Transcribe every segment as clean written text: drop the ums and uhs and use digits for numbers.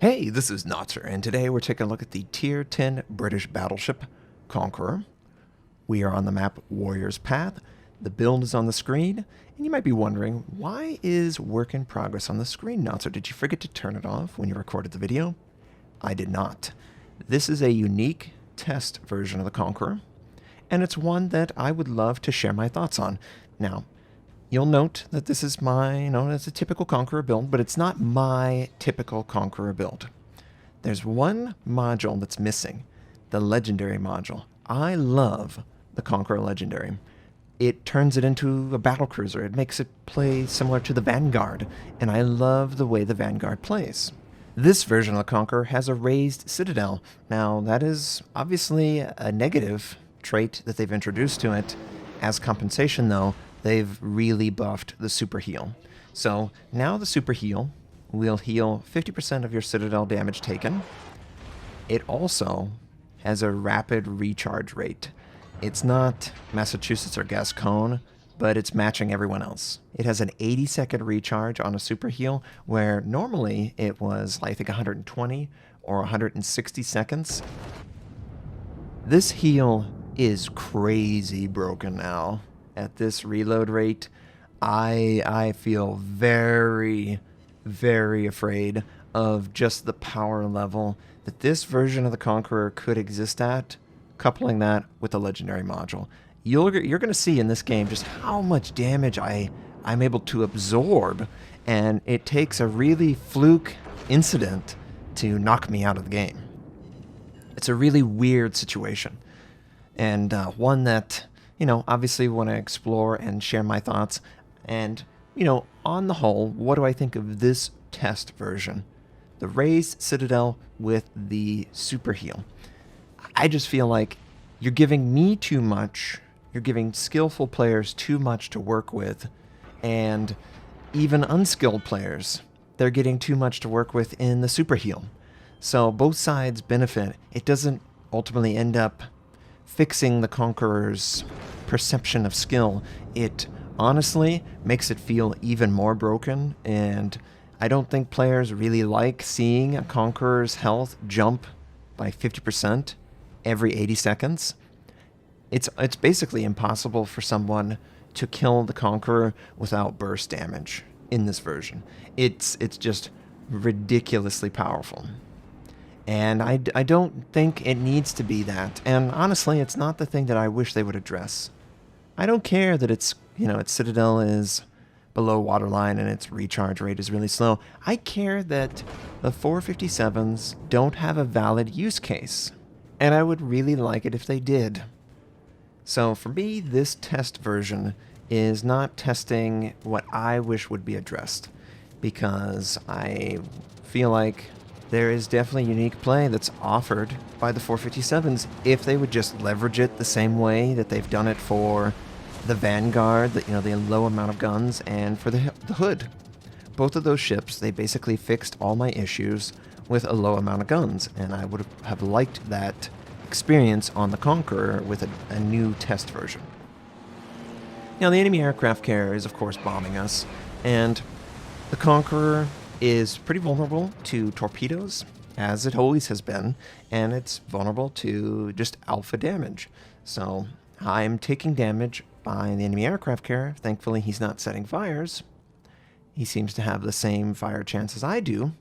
Hey, this is Notser, and today we're taking a look at the Tier 10 British battleship, Conqueror. We are on the map Warrior's Path. The build is on the screen, and you might be wondering, why is work in progress on the screen, Notser? Did you forget to turn it off when you recorded the video? I did not. This is a unique test version of the Conqueror, and it's one that I would love to share my thoughts on. Now, you'll note that this is it's a typical Conqueror build, but it's not my typical Conqueror build. There's one module that's missing, the Legendary module. I love the Conqueror Legendary. It turns it into a battlecruiser. It makes it play similar to the Vanguard, and I love the way the Vanguard plays. This version of the Conqueror has a raised Citadel. Now, that is obviously a negative trait that they've introduced to it. As compensation, though, they've really buffed the super heal. So now the super heal will heal 50% of your Citadel damage taken. It also has a rapid recharge rate. It's not Massachusetts or Gascon, but it's matching everyone else. It has an 80-second recharge on a super heal, where normally it was, I think, 120 or 160 seconds. This heal is crazy broken now. At this reload rate, I feel very, very afraid of just the power level that this version of the Conqueror could exist at, coupling that with the Legendary module. You're going to see in this game just how much damage I'm able to absorb, and it takes a really fluke incident to knock me out of the game. It's a really weird situation, and one that, obviously want to explore and share my thoughts. And, on the whole, what do I think of this test version? The raised Citadel with the super heal. I just feel like you're giving me too much. You're giving skillful players too much to work with. And even unskilled players, they're getting too much to work with in the super heal. So both sides benefit. It doesn't ultimately end up fixing the Conqueror's perception of skill. It honestly makes it feel even more broken, and I don't think players really like seeing a Conqueror's health jump by 50% every 80 seconds. It's basically impossible for someone to kill the Conqueror without burst damage in this version. It's just ridiculously powerful. And I don't think it needs to be that. And honestly, it's not the thing that I wish they would address. I don't care that its Citadel is below waterline and its recharge rate is really slow. I care that the 457s don't have a valid use case. And I would really like it if they did. So for me, this test version is not testing what I wish would be addressed, because I feel like there is definitely unique play that's offered by the 457s if they would just leverage it the same way that they've done it for the Vanguard, the low amount of guns, and for the Hood. Both of those ships, they basically fixed all my issues with a low amount of guns, and I would have liked that experience on the Conqueror with a new test version. Now, the enemy aircraft carrier is, of course, bombing us, and the Conqueror is pretty vulnerable to torpedoes, as it always has been, and it's vulnerable to just alpha damage. So I'm taking damage by the enemy aircraft carrier. Thankfully, he's not setting fires. He seems to have the same fire chance as I do.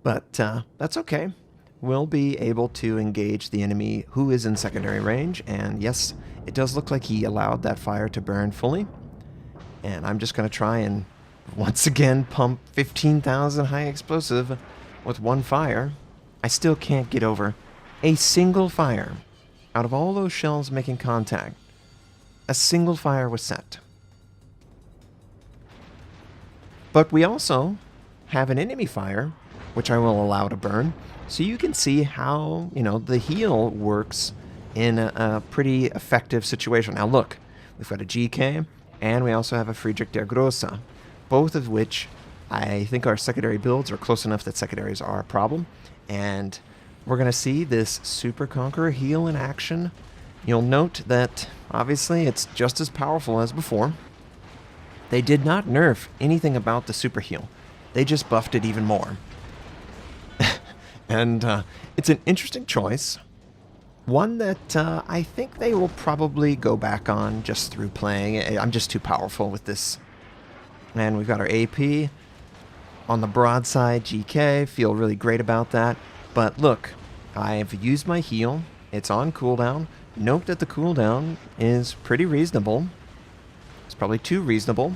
But that's okay. We'll be able to engage the enemy who is in secondary range, and yes, it does look like he allowed that fire to burn fully. And I'm just going to try and once again pump 15,000 high explosive with one fire. I still can't get over a single fire. Out of all those shells making contact, a single fire was set. But we also have an enemy fire, which I will allow to burn, so you can see how, the heal works in a pretty effective situation. Now look, we've got a GK, and we also have a Friedrich der Grosse, both of which I think our secondary builds are close enough that secondaries are a problem. And we're going to see this Super Conqueror heal in action. You'll note that, obviously, it's just as powerful as before. They did not nerf anything about the super heal. They just buffed it even more. And it's an interesting choice. One that I think they will probably go back on just through playing. I'm just too powerful with this. And we've got our AP on the broadside GK. Feel really great about that. But look, I've used my heal. It's on cooldown. Note that the cooldown is pretty reasonable. It's probably too reasonable.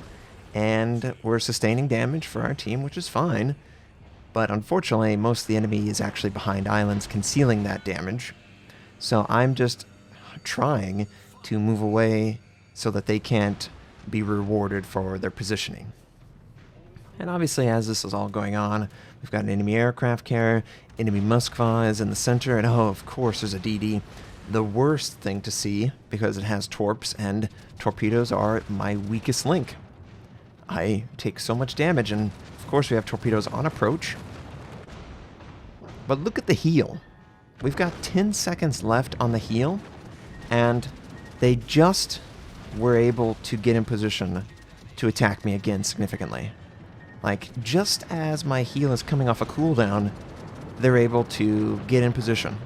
And we're sustaining damage for our team, which is fine. But unfortunately, most of the enemy is actually behind islands concealing that damage. So I'm just trying to move away so that they can't be rewarded for their positioning. And obviously, as this is all going on, we've got an enemy aircraft carrier, enemy Moskva is in the center, and oh, of course, there's a DD. The worst thing to see, because it has torps, and torpedoes are my weakest link. I take so much damage, and of course we have torpedoes on approach. But look at the heal. We've got 10 seconds left on the heal, and they just were able to get in position to attack me again significantly. Like, just as my heal is coming off a cooldown, they're able to get in position.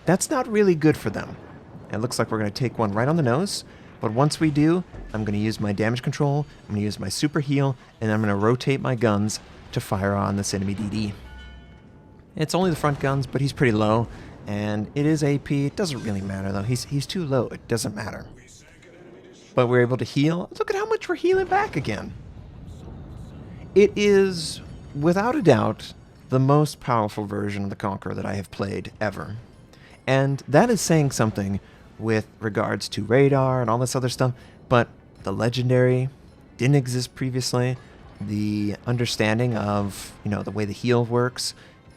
That's not really good for them. It looks like we're going to take one right on the nose, but once we do, I'm going to use my damage control, I'm going to use my super heal, and I'm going to rotate my guns to fire on this enemy DD. It's only the front guns, but he's pretty low, and it is AP. It doesn't really matter, though. He's too low. It doesn't matter. But we're able to heal. Look at how much we're healing back again. It is, without a doubt, the most powerful version of the Conqueror that I have played ever. And that is saying something with regards to radar and all this other stuff, but the legendary didn't exist previously. The understanding of, the way the heal works,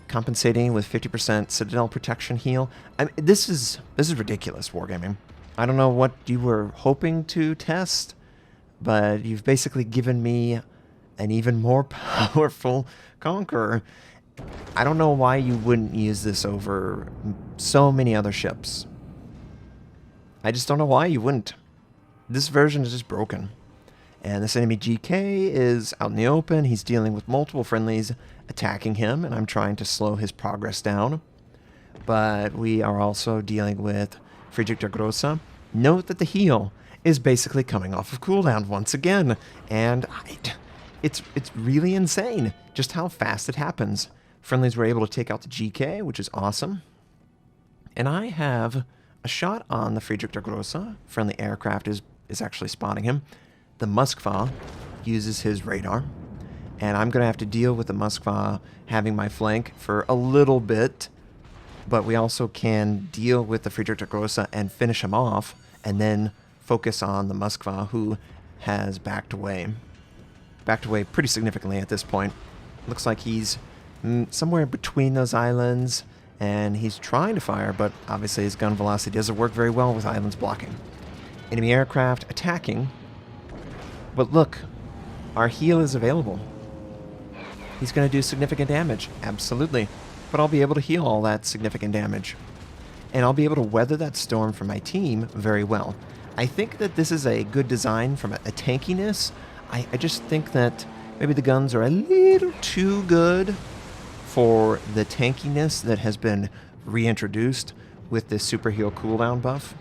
compensating with 50% Citadel protection heal. I mean, this is ridiculous, Wargaming. I don't know what you were hoping to test, but you've basically given me an even more powerful Conqueror. I don't know why you wouldn't use this over so many other ships. I just don't know why you wouldn't. This version is just broken. And this enemy GK is out in the open. He's dealing with multiple friendlies attacking him, and I'm trying to slow his progress down. But we are also dealing with Friedrich der Grosse. Note that the heal is basically coming off of cooldown once again. And it's really insane just how fast it happens. Friendlies were able to take out the GK, which is awesome. And I have a shot on the Friedrich der Grosse. Friendly aircraft is actually spotting him. The Moskva uses his radar. And I'm going to have to deal with the Moskva having my flank for a little bit. But we also can deal with the Friedrich der Grosse and finish him off. And then focus on the Moskva, who has backed away. Backed away pretty significantly at this point. Looks like he's somewhere between those islands. And he's trying to fire, but obviously his gun velocity doesn't work very well with islands blocking. Enemy aircraft attacking. But look, our heal is available. He's going to do significant damage, absolutely. But I'll be able to heal all that significant damage. And I'll be able to weather that storm for my team very well. I think that this is a good design from a tankiness. I just think that maybe the guns are a little too good for the tankiness that has been reintroduced with this super heal cooldown buff.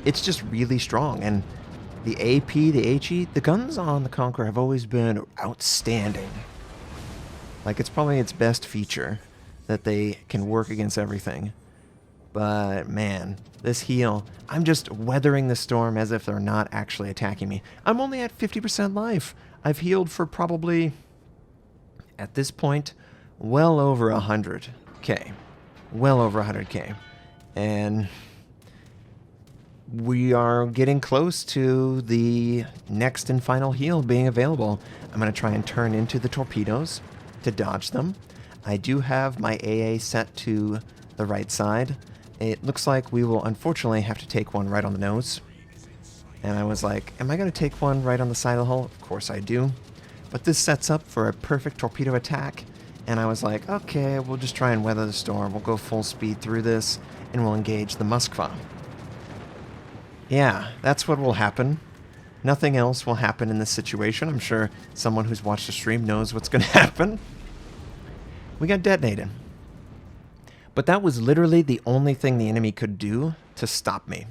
It's just really strong, and the AP, the HE, the guns on the Conqueror have always been outstanding. Like, it's probably its best feature, that they can work against everything. But man, this heal, I'm just weathering the storm as if they're not actually attacking me. I'm only at 50% life. I've healed for probably, at this point, well over 100k. Well over 100k. And we are getting close to the next and final heal being available. I'm going to try and turn into the torpedoes to dodge them. I do have my AA set to the right side. It looks like we will unfortunately have to take one right on the nose. And I was like, am I going to take one right on the side of the hull? Of course I do. But this sets up for a perfect torpedo attack. And I was like, okay, we'll just try and weather the storm. We'll go full speed through this, and we'll engage the Moskva. Yeah, that's what will happen. Nothing else will happen in this situation. I'm sure someone who's watched the stream knows what's going to happen. We got detonated. But that was literally the only thing the enemy could do to stop me.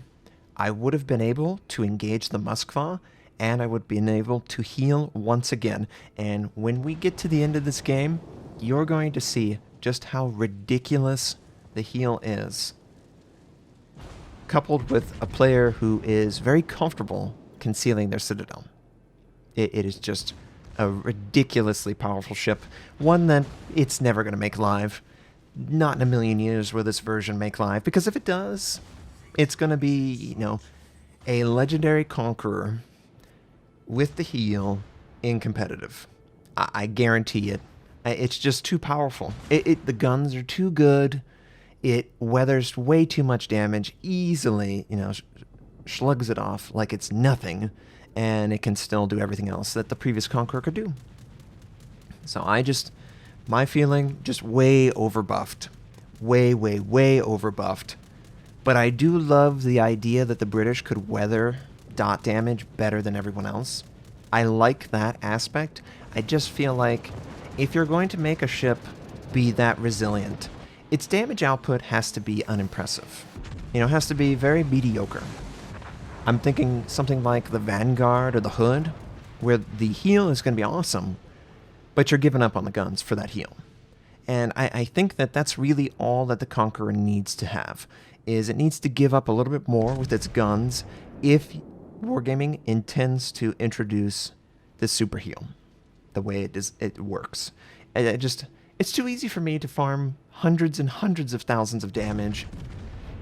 I would have been able to engage the Moskva, and I would have been able to heal once again. And when we get to the end of this game, you're going to see just how ridiculous the heal is, coupled with a player who is very comfortable concealing their Citadel. It is just a ridiculously powerful ship, one that it's never going to make live. Not in a million years will this version make live, because if it does, it's going to be, you know, a legendary Conqueror with the heal in competitive. I guarantee it. It's just too powerful. The guns are too good. It weathers way too much damage easily, you know, slugs it off like it's nothing, and it can still do everything else that the previous Conqueror could do. So my feeling, just way overbuffed. Way, way, way overbuffed. But I do love the idea that the British could weather dot damage better than everyone else. I like that aspect. I just feel like if you're going to make a ship be that resilient, its damage output has to be unimpressive. You know, it has to be very mediocre. I'm thinking something like the Vanguard or the Hood, where the heal is going to be awesome, but you're giving up on the guns for that heal. And I think that that's really all that the Conqueror needs to have, is it needs to give up a little bit more with its guns if Wargaming intends to introduce this super heal, the way it works. It's too easy for me to farm hundreds and hundreds of thousands of damage.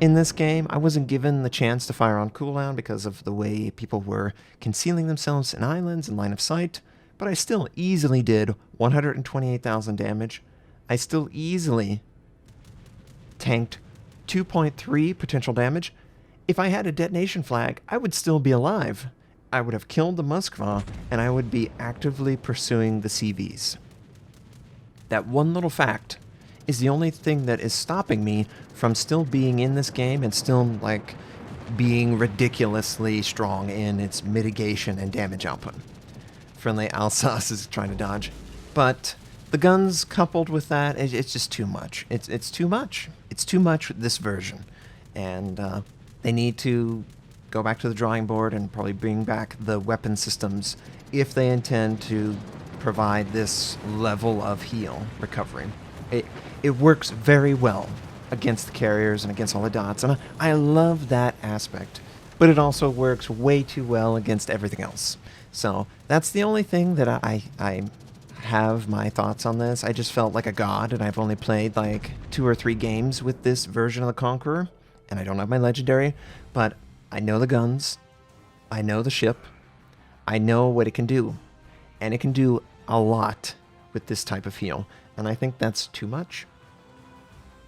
In this game, I wasn't given the chance to fire on cooldown because of the way people were concealing themselves in islands and line of sight, but I still easily did 128,000 damage. I still easily tanked 2.3 potential damage. If I had a detonation flag, I would still be alive. I would have killed the Moskva, and I would be actively pursuing the CVs. That one little fact is the only thing that is stopping me from still being in this game and still, like, being ridiculously strong in its mitigation and damage output. Friendly Alsace is trying to dodge. But the guns coupled with that, it's just too much. It's too much. It's too much with this version. And they need to go back to the drawing board and probably bring back the weapon systems if they intend to provide this level of heal recovery. It works very well against the carriers and against all the dots, and I love that aspect. But it also works way too well against everything else. So that's the only thing that I have my thoughts on this. I just felt like a god, and I've only played like 2 or 3 games with this version of the Conqueror, and I don't have my legendary, but I know the guns, I know the ship, I know what it can do, and it can do a lot with this type of heal, and I think that's too much.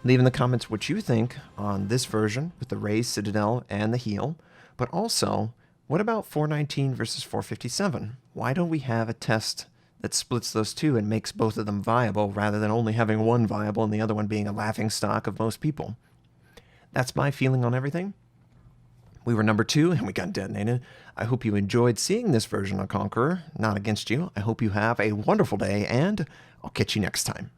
Leave in the comments what you think on this version with the raised Citadel and the heal, but also, what about 419 versus 457? Why don't we have a test that splits those two and makes both of them viable rather than only having one viable and the other one being a laughingstock of most people? That's my feeling on everything. We were number 2 and we got detonated. I hope you enjoyed seeing this version of Conqueror. Not against you. I hope you have a wonderful day, and I'll catch you next time.